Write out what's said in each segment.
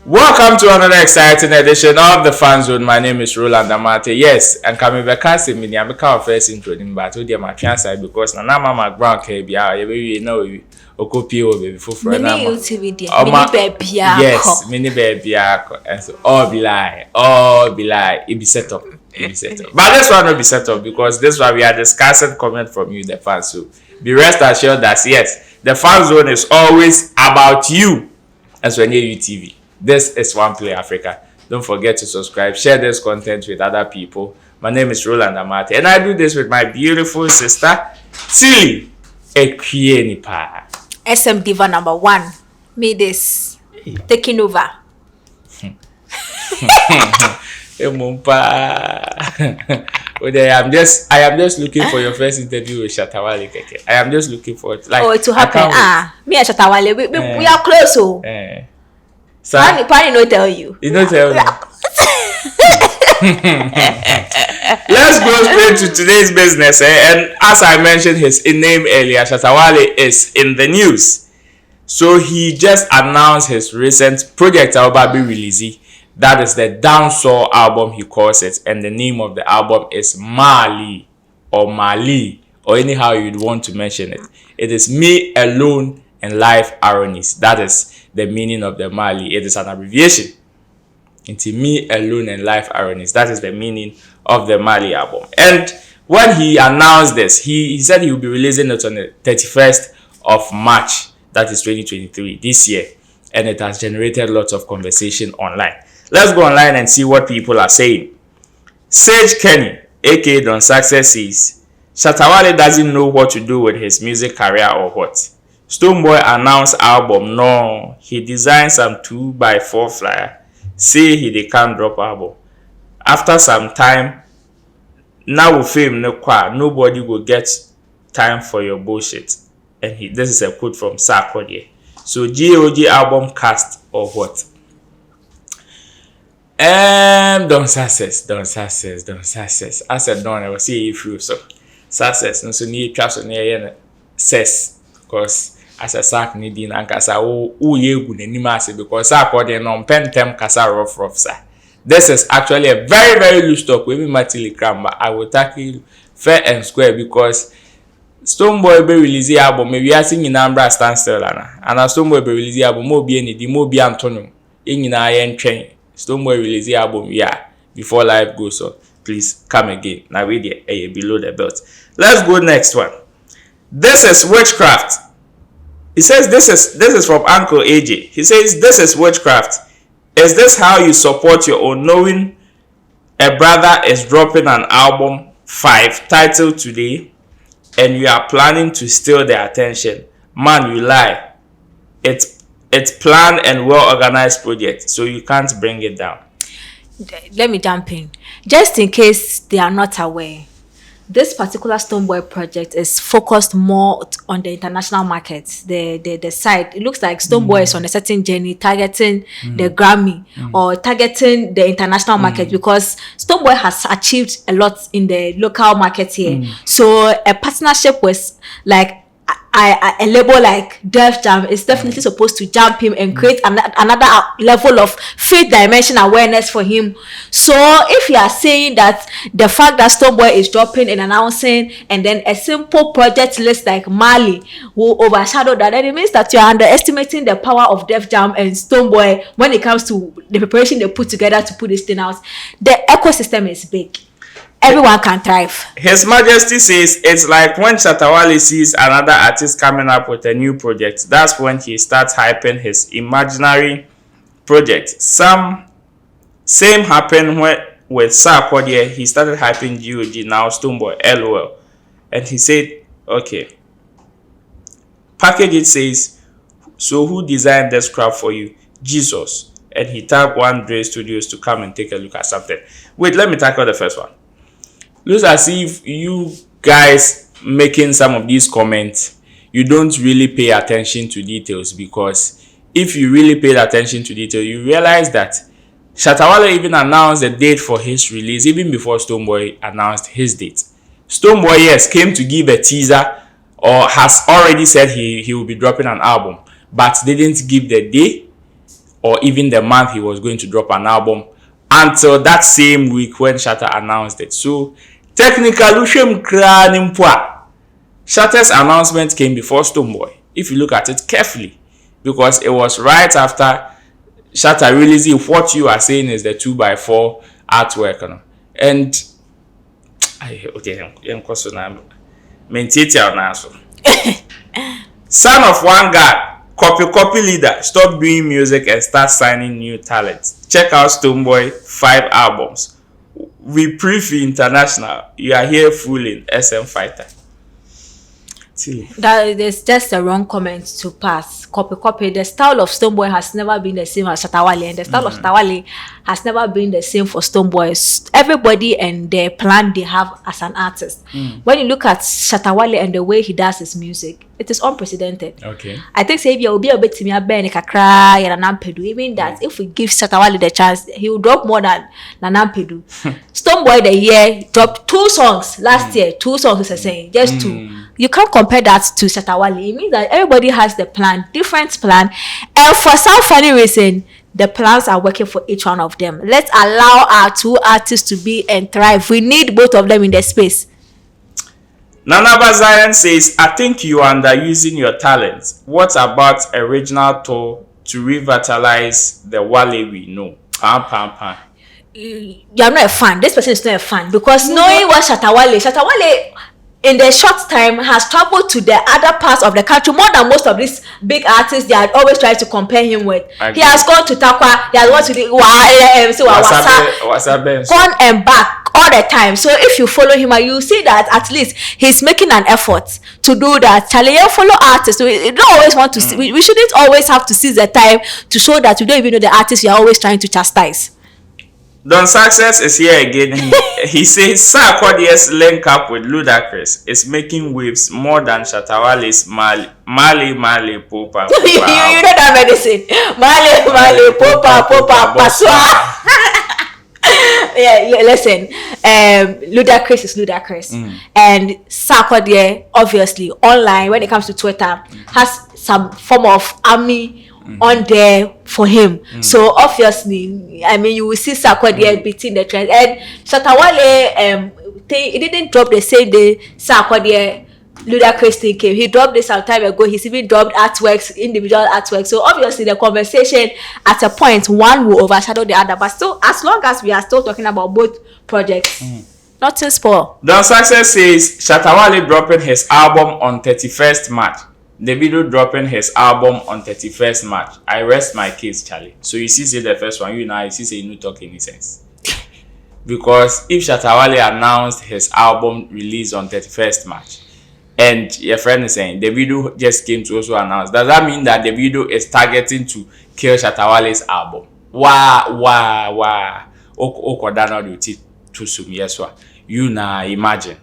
Welcome to another exciting edition of the Fan Zone. My name is Roland Amate. Yes, and coming back as a mini, I'm a first introducing, but with my transfer because now my ground KB, you know, Okopio baby for mini yes, mini baby, and so all be lie, it be set up. But this one will be set up because this one we are discussing comment from you, the fans. So be rest assured that yes, the Fan Zone is always about you as when you TV. This is OnePlay Africa. Don't forget to subscribe, share this content with other people. My name is Roland Amate, and I do this with my beautiful sister, Tilly Ekwienipa. SM Diva #1. Me this. Taking over. I am just looking for your first interview with Shatta. I am just looking for it. Like, it to happen. Me and Shatta, we are close. So Pani no tell you. You don't tell me. Let's go straight to today's business. And as I mentioned his name earlier, Shatta is in the news. So he just announced his recent project album release. That is the dancehall album, he calls it. And the name of the album is MAALI or MAALI, or anyhow you'd want to mention it. It is Me Alone and Life Ironies. That is the meaning of the MAALI. It is an abbreviation into Me Alone and Life Ironies. That is the meaning of the MAALI album. And when he announced this, he said he will be releasing it on the 31st of March. That is 2023, this year. And it has generated lots of conversation online. Let's go online and see what people are saying. Sage Kenny, aka Don Success, says Shatta doesn't know what to do with his music career or what. Stonebwoy announced album. No, he designed some 2x4 flyer. Say they can't drop album. After some time, now with fame no qua, nobody will get time for your bullshit. And this is a quote from Sarkodie. So GOG album cast or what? Don't success. I said don't ever see if you so success. And so need trust on your says because as a sack needing and kasa ye good animasi because Sarkodie non pen tem kasa rough sir. This is actually a very, very loose talk with me Matili Kramba. I will tackle fair and square because Stonebwoy be release album maybe I sing in Ambra standstill and a Stonebwoy be release album mo be any di mo be Antonio in yen train. Stonebwoy release album before life goes on. Please come again. Now we there below the belt. Let's go next one. This is witchcraft. He says this is from Uncle AJ. He says this is witchcraft. Is this how you support your own knowing a brother is dropping an album 5 titled today and you are planning to steal their attention? Man, you lie. It's planned and well organized project, so you can't bring it down. Let me jump in. Just in case they are not aware, this particular Stonebwoy project is focused more on the international market. The side, it looks like Stonebwoy is on a certain journey targeting the Grammy or targeting the international market because Stonebwoy has achieved a lot in the local market here. So a partnership with like a label like Def Jam is definitely supposed to jump him and create another level of faith dimension awareness for him. So if you are saying that the fact that Stonebwoy is dropping and announcing and then a simple project list like MAALI will overshadow that, then it means that you are underestimating the power of Def Jam and Stonebwoy when it comes to the preparation they put together to put this thing out. The ecosystem is big. Everyone can thrive. His Majesty says it's like when Shatta sees another artist coming up with a new project. That's when he starts hyping his imaginary project. Same happened with Sarkodie. He started hyping GOG, now Stonebwoy, LOL. And he said, okay. Package it says, so who designed this crap for you? Jesus. And he tagged One Dre Studios to come and take a look at something. Wait, let me tackle the first one. Looks as if you guys making some of these comments, you don't really pay attention to details, because if you really paid attention to detail, you realize that Shatta even announced the date for his release even before Stonebwoy announced his date. Stonebwoy, yes, came to give a teaser or has already said he will be dropping an album, but didn't give the day or even the month he was going to drop an album until that same week when Shatta announced it. So technically, Shatta's announcement came before Stonebwoy, if you look at it carefully, because it was right after Shatta releasing what you are saying is the 2x4 artwork. And son of one guy, copy leader, stop doing music and start signing new talents. Check out Stonebwoy 5 albums. We Preview International. You are here fooling SM Fighter. That is just a wrong comment to pass. Copy. The style of Stonebwoy has never been the same as Shatta Wale, and the style of Shatta Wale has never been the same for Stonebwoy. Everybody and the plan they have as an artist. When you look at Shatta Wale and the way he does his music, it is unprecedented. Okay. I think say will be a bit to me Accra and Nampedu. Even that if we give Shatta Wale the chance, he will drop more than Nampedu. Stonebwoy the year dropped 2 songs last year. 2 songs is saying just 2. You can't compare that to Shatta Wale. It means that everybody has the plan, different plan, and for some funny reason, the plans are working for each one of them. Let's allow our 2 artists to be and thrive. We need both of them in the space. Nana Bazayan says, I think you are underusing your talents. What about original tour to revitalize the Wale we know? You're not a fan. This person is not a fan because knowing what Shatta Wale in the short time has traveled to the other parts of the country more than most of these big artists they had always tried to compare him with. He has gone to Takwa, he has gone to the gone and back all the time. So if you follow him, you see that at least he's making an effort to do that. Charlie, follow artists. We don't always want to see, we shouldn't always have to seize the time to show that you don't even know the artists you are always trying to chastise. Don Success is here again. He says Sarkodie's link up with Ludacris is making waves more than Shatta Wale's MAALI Popa. You know that medicine. MAALI Popa Pasua. Yeah, listen. Ludacris is Ludacris, and Sarkodie obviously online when it comes to Twitter has some form of army on there for him. So obviously, I mean, you will see Sarkodie beating the trend. And Shatta Wale, it didn't drop the same day Sarkodie Ludacris thing came. He dropped this some time ago. He's even dropped artworks, individual artworks. So obviously, the conversation at a point one will overshadow the other. But still, as long as we are still talking about both projects, nothing spoil. Don Success says Shatta Wale dropping his album on 31st March. Davido dropping his album on 31st March. I rest my case, Charlie. So you see, say the first one, you see, say you no talk any sense. Because if Shatta Wale announced his album release on 31st March, and your friend is saying Davido just came to also announce, does that mean that Davido is targeting to kill Shatta Wale's album? You now imagine.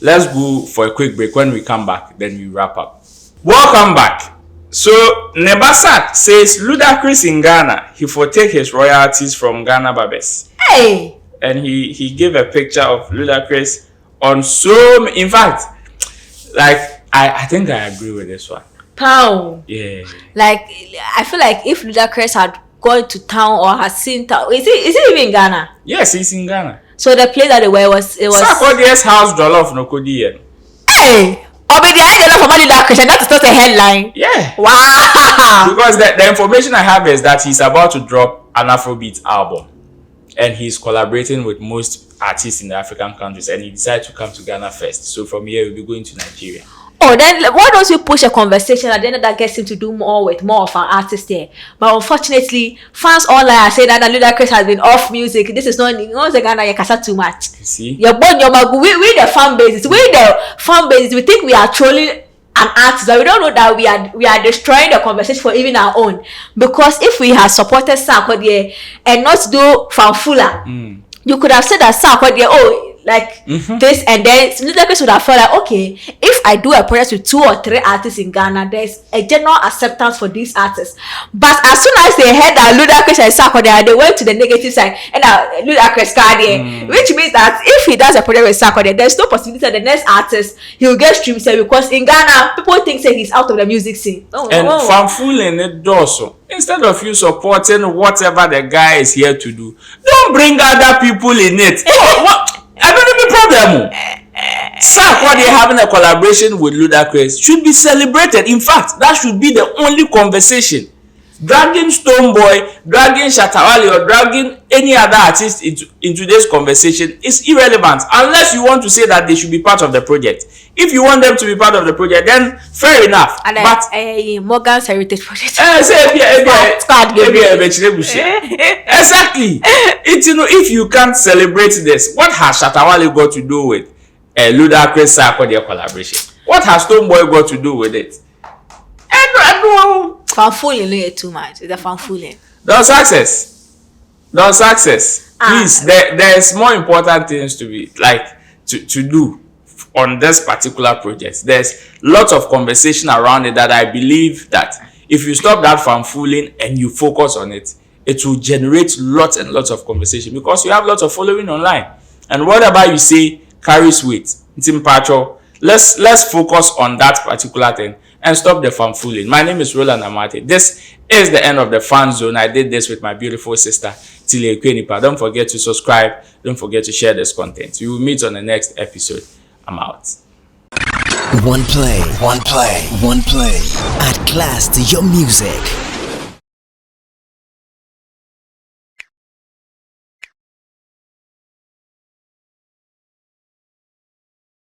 Let's go for a quick break. When we come back, then we wrap up. Welcome back. So Nebasat says Ludacris in Ghana, he for take his royalties from Ghana Babes. Hey! And he gave a picture of Ludacris on so, in fact, like I think I agree with this one. Pow. Yeah. Like I feel like if Ludacris had gone to town or has seen town, is he even in Ghana? Yes, he's in Ghana. So the place that they were was Sarkodie's house jollof no kodi. Hey! Obedi I don't know for Ludacris, and that is not a headline. Yeah. Wow. Because the information I have is that he's about to drop an Afrobeat album, and he's collaborating with most artists in the African countries, and he decided to come to Ghana first. So from here, we'll be going to Nigeria. Oh, then why don't you push a conversation at the end that gets him to do more with more of our artists there? But unfortunately, fans online are saying that Ludacris has been off music. This is not the Ghana you can too much. You see? We the fan bases. We think we are trolling an artist, but we don't know that we are destroying the conversation for even our own. Because if we had supported Sarkodie and not do fanfula, you could have said that Sarkodie, like this, and then Ludacris would have felt like, okay, if I do a project with 2 or 3 artists in Ghana, there's a general acceptance for these artists. But as soon as they heard that Ludacris and Sarkodie, they went to the negative side, and Ludacris Cardi, which means that if he does a project with Sarkodie, there's no possibility that the next artist he will get streams because in Ghana people think say he's out of the music scene. Fanfooling it also. Instead of you supporting whatever the guy is here to do, don't bring other people in it. What? I don't have a problem. Sarkodie having a collaboration with Ludacris should be celebrated. In fact, that should be the only conversation. Dragging Stonebwoy, dragging Shatta, or dragging any other artist into this conversation is irrelevant unless you want to say that they should be part of the project. If you want them to be part of the project, then fair enough. And but Morgan's Heritage Project. Exactly. If you can't celebrate this, what has Shatta got to do with a Ludacris Sarkodie collaboration? What has Stonebwoy got to do with it? I don't. Fanfooling too much. It's a fanfooling. Don't success. Please, there's more important things to be to do on this particular project. There's lots of conversation around it that I believe that if you stop that fanfooling and you focus on it, it will generate lots and lots of conversation because you have lots of following online. And whatever you say carries weight. It's impactful. Let's focus on that particular thing and stop the fanfooling. My name is Roland Amate. This is the end of the fan zone. I did this with my beautiful sister, Tilie Kwenipa. Don't forget to subscribe. Don't forget to share this content. We will meet on the next episode. I'm out. OnePlay. Add class to your music.